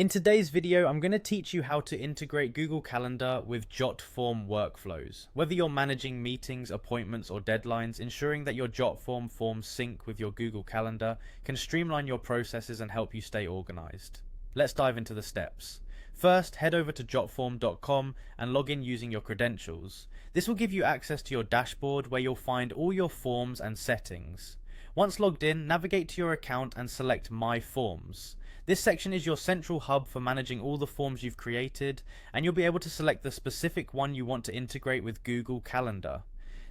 In today's video, I'm going to teach you how to integrate Google Calendar with Jotform workflows. Whether you're managing meetings, appointments, or deadlines, ensuring that your Jotform forms sync with your Google Calendar can streamline your processes and help you stay organized. Let's dive into the steps. First, head over to jotform.com and log in using your credentials. This will give you access to your dashboard where you'll find all your forms and settings. Once logged in, navigate to your account and select My Forms. This section is your central hub for managing all the forms you've created, and you'll be able to select the specific one you want to integrate with Google Calendar.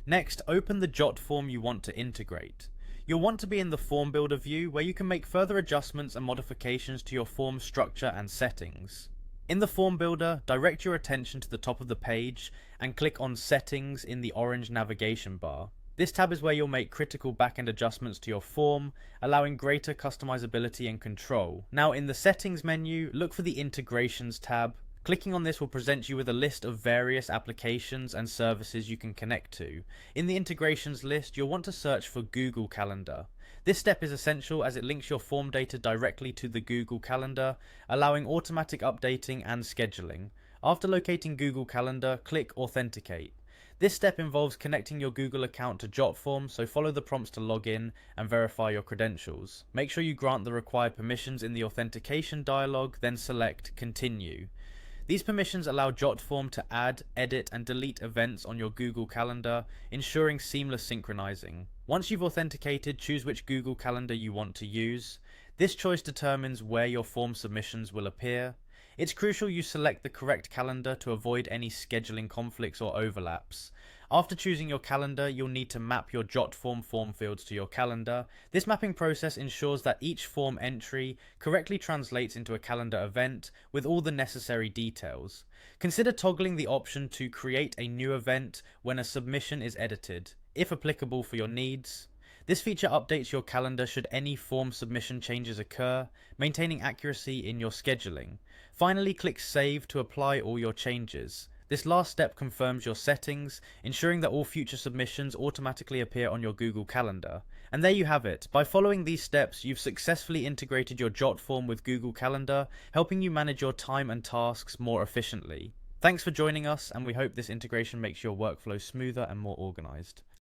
Next, open the Jotform you want to integrate. You'll want to be in the Form Builder view where you can make further adjustments and modifications to your form structure and settings. In the Form Builder, direct your attention to the top of the page and click on Settings in the orange navigation bar. This tab is where you'll make critical backend adjustments to your form, allowing greater customizability and control. Now in the Settings menu, look for the Integrations tab. Clicking on this will present you with a list of various applications and services you can connect to. In the Integrations list, you'll want to search for Google Calendar. This step is essential as it links your form data directly to the Google Calendar, allowing automatic updating and scheduling. After locating Google Calendar, click Authenticate. This step involves connecting your Google account to Jotform, so follow the prompts to log in and verify your credentials. Make sure you grant the required permissions in the authentication dialog, then select Continue. These permissions allow Jotform to add, edit, and delete events on your Google Calendar, ensuring seamless synchronizing. Once you've authenticated, choose which Google Calendar you want to use. This choice determines where your form submissions will appear. It's crucial you select the correct calendar to avoid any scheduling conflicts or overlaps. After choosing your calendar, you'll need to map your Jotform form fields to your calendar. This mapping process ensures that each form entry correctly translates into a calendar event with all the necessary details. Consider toggling the option to create a new event when a submission is edited, if applicable for your needs. This feature updates your calendar should any form submission changes occur, maintaining accuracy in your scheduling. Finally, click Save to apply all your changes. This last step confirms your settings, ensuring that all future submissions automatically appear on your Google Calendar. And there you have it. By following these steps, you've successfully integrated your Jotform with Google Calendar, helping you manage your time and tasks more efficiently. Thanks for joining us, and we hope this integration makes your workflow smoother and more organized.